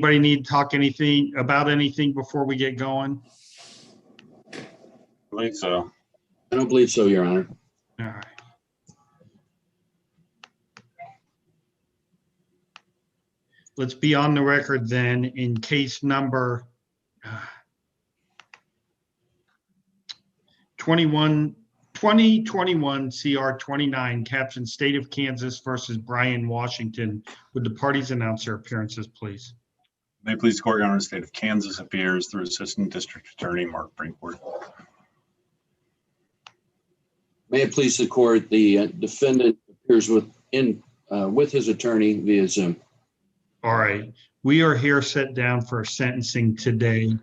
Anybody need to talk anything about anything before we get going? I believe so. I don't believe so, Your Honor. All right. Let's be on the record then in case number 2021 CR 29, captioned State of Kansas versus Brian Washington. Would the parties announce their appearances, please? May it please the court, Your Honor, the state of Kansas appears through Assistant District Attorney Mark Brinkworth. May it please the court, the defendant appears with his attorney via Zoom. All right. We are here set down for sentencing today.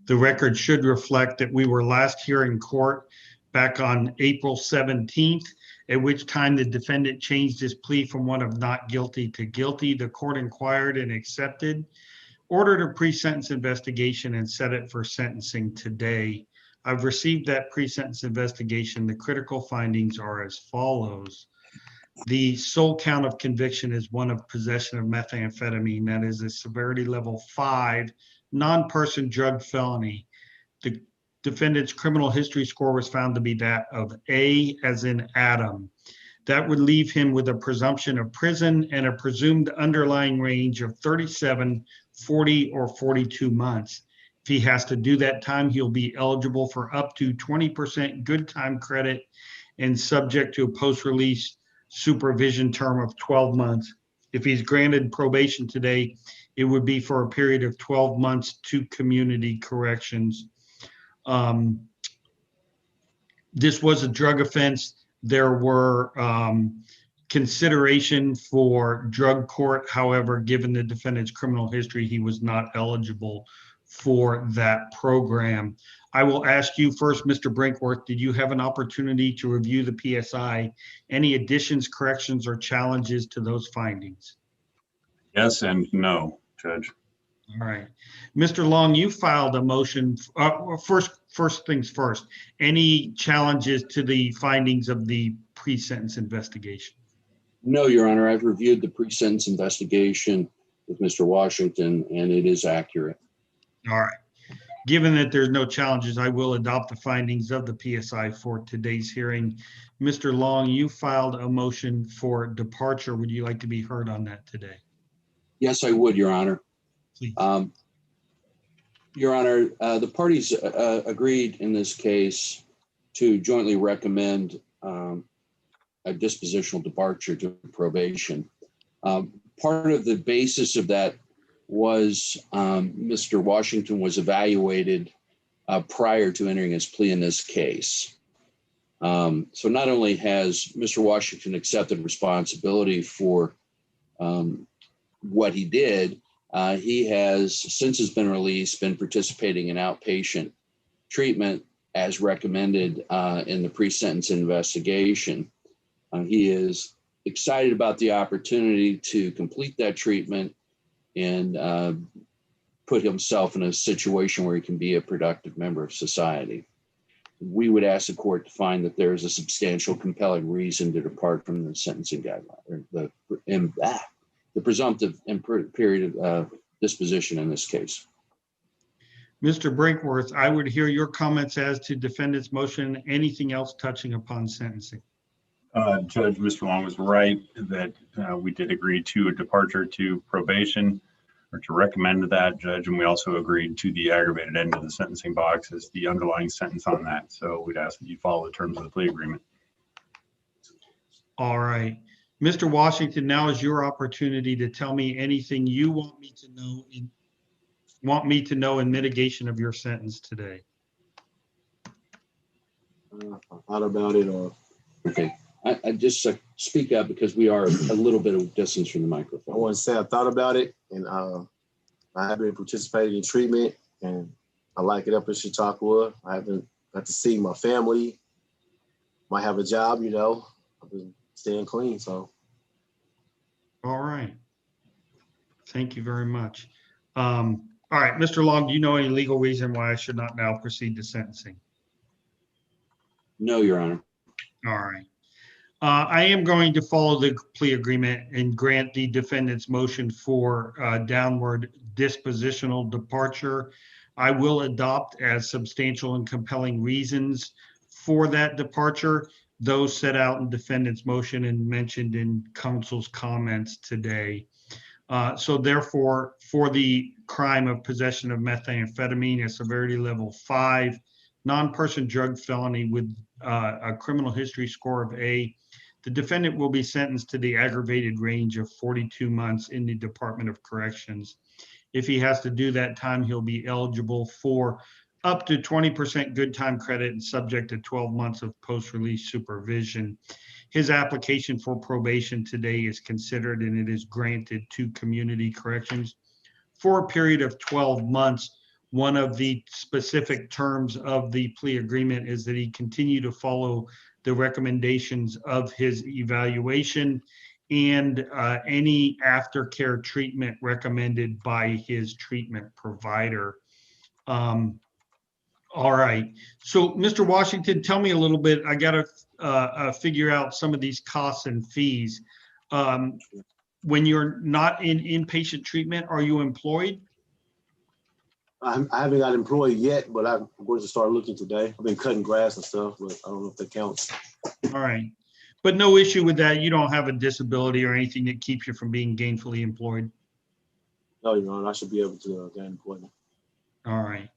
The record should reflect that we were last here in court back on April 17th, at which time the defendant changed his plea from one of not guilty to guilty. The court inquired and accepted, ordered a pre-sentence investigation, and set it for sentencing today. I've received that pre-sentence investigation. The critical findings are as follows. The sole count of conviction is one of possession of methamphetamine. That is a severity level 5 non-person drug felony. The defendant's criminal history score was found to be that of A as in Adam. That would leave him with a presumption of prison and a presumed underlying range of 37, 40, or 42 months. If he has to do that time, he'll be eligible for up to 20% good time credit and subject to a post-release supervision term of 12 months. If he's granted probation today, it would be for a period of 12 months to community corrections. This was a drug offense. There were consideration for drug court. However, given the defendant's criminal history, he was not eligible for that program. I will ask you first, Mr. Brinkworth, did you have an opportunity to review the PSI? Any additions, corrections, or challenges to those findings? Yes and no, Judge. All right. Mr. Long, you filed a motion. First things first, any challenges to the findings of the pre-sentence investigation? No, Your Honor, I've reviewed the pre-sentence investigation with Mr. Washington, and it is accurate. All right. Given that there's no challenges, I will adopt the findings of the PSI for today's hearing. Mr. Long, you filed a motion for departure. Would you like to be heard on that today? Yes, I would, Your Honor. Please. Your Honor, the parties agreed in this case to jointly recommend a dispositional departure to probation. Part of the basis of that was Mr. Washington was evaluated prior to entering his plea in this case. So not only has Mr. Washington accepted responsibility for what he did, he has, since he's been released, been participating in outpatient treatment as recommended in the pre-sentence investigation. He is excited about the opportunity to complete that treatment and put himself in a situation where he can be a productive member of society. We would ask the court to find that there is a substantial, compelling reason to depart from the sentencing guideline, or the presumptive period of disposition in this case. Mr. Brinkworth, I would hear your comments as to defendant's motion. Anything else touching upon sentencing? Judge, Mr. Long was right that we did agree to a departure to probation, or to recommend that, Judge, and we also agreed to the aggravated end of the sentencing box as the underlying sentence on that. So we'd ask that you follow the terms of the plea agreement. All right. Mr. Washington, now is your opportunity to tell me anything you want me to know in mitigation of your sentence today. Thought about it, or Okay, I just speak up because we are a little bit of distance from the I microphone. want to say I thought about it, and I have been participating in treatment, and I like it up in Chautauqua. I haven't got to see my family. Might have a job, you know. I've been staying clean, so. All right. Thank you very much. All right, Mr. Long, do you know any legal reason why I should not now proceed to sentencing? No, Your Honor. All right. I am going to follow the plea agreement and grant the defendant's motion for downward dispositional departure. I will adopt as substantial and compelling reasons for that departure, those set out in defendant's motion and mentioned in counsel's comments today. So therefore, for the crime of possession of methamphetamine, a severity level 5, non-person drug felony with a criminal history score of A, the defendant will be sentenced to the aggravated range of 42 months in the Department of Corrections. If he has to do that time, he'll be eligible for up to 20% good time credit and subject to 12 months of post-release supervision. His application for probation today is considered and it is granted to Community Corrections for a period of 12 months. One of the specific terms of the plea agreement is that he continue to follow the recommendations of his evaluation and any aftercare treatment recommended by his treatment provider. All right. So, Mr. Washington, tell me a little bit. I got to figure out some of these costs and fees. When you're not in inpatient treatment, are you employed? I haven't got employed yet, but I'm going to start looking today. I've been cutting grass and stuff, but I don't know if that counts. All right. But no issue with that. You don't have a disability or anything that keeps you from being gainfully employed. No, Your Honor, I should be able to get employment. All right.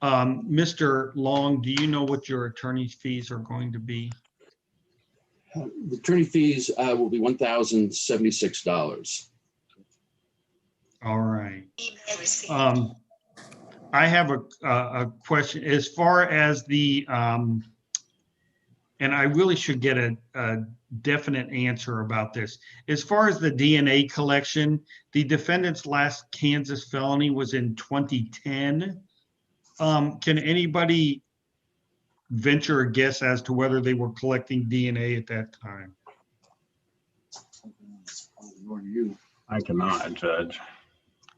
Mr. Long, do you know what your attorney's fees are going to be? The attorney fees will be $1,076. All right. I have a question as far as the, and I really should get a definite answer about this. As far as the DNA collection, the defendant's last Kansas felony was in 2010. Can anybody venture a guess as to whether they were collecting DNA at that time? I cannot, Judge.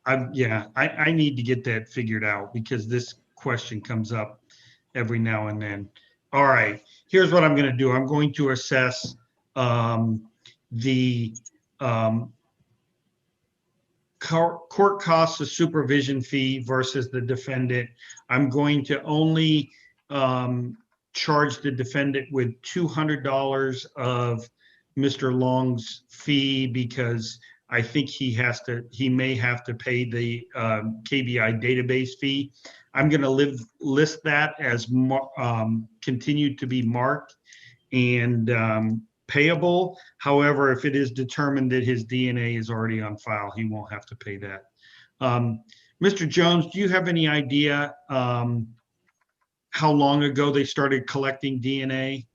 I need to get that figured out because this question comes up every now and then. All right, here's what I'm going to do. I'm going to assess the court costs of supervision fee versus the defendant. I'm going to only charge the defendant with $200 of Mr. Long's fee because I think he may have to pay the KBI database fee. I'm going to list that as continued to be marked and payable. However, if it is determined that his DNA is already on file, he won't have to pay that. Mr. Jones, do you have any idea how long ago they started collecting DNA?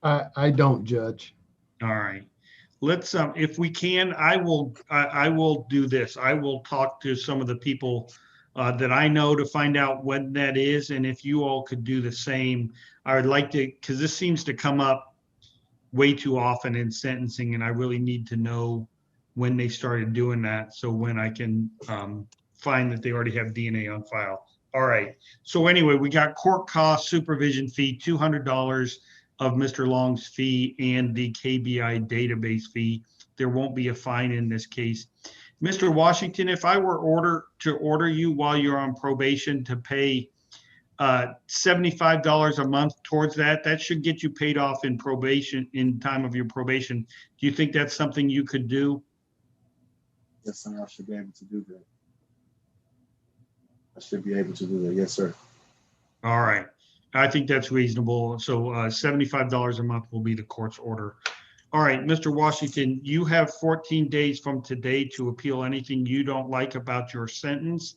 I don't, Judge. All right. Let's if we can, I will do this. I will talk to some of the people that I know to find out when that is, and if you all could do the same. I would like to, because this seems to come up way too often in sentencing, and I really need to know when they started doing that, so when I can find that they already have DNA on file. All right. So anyway, we got court cost, supervision fee, $200 of Mr. Long's fee, and the KBI database fee. There won't be a fine in this case. Mr. Washington, if I were to order you while you're on probation to pay $75 a month towards that, that should get you paid off in probation, in time of your probation. Do you think that's something you could do? Yes, sir. I should be able to do that. I should be able to do that. Yes, sir. All right. I think that's reasonable. So $75 a month will be the court's order. All right, Mr. Washington, you have 14 days from today to appeal anything you don't like about your sentence.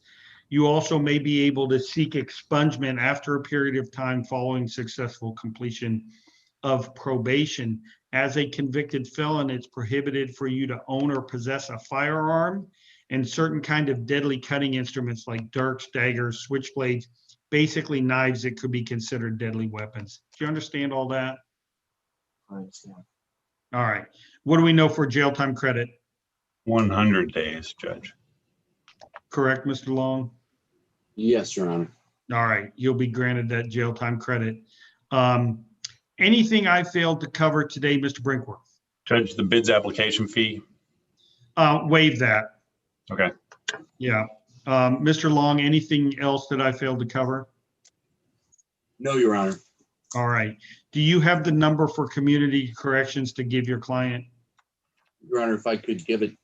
You also may be able to seek expungement after a period of time following successful completion of probation. As a convicted felon, it's prohibited for you to own or possess a firearm and certain kind of deadly cutting instruments like dirks, daggers, switchblades, basically knives that could be considered deadly weapons. Do you understand all that? I understand. All right. What do we know for jail time credit? 100 days, Judge. Correct, Mr. Long? Yes, Your Honor. All right. You'll be granted that jail time credit. Anything I failed to cover today, Mr. Brinkworth? Judge, the bids application fee. Waive that. Okay. Yeah. Mr. Long, anything else that I failed to cover? No, Your Honor. All right. Do you have the number for community corrections to give your client? Your Honor, if I could give it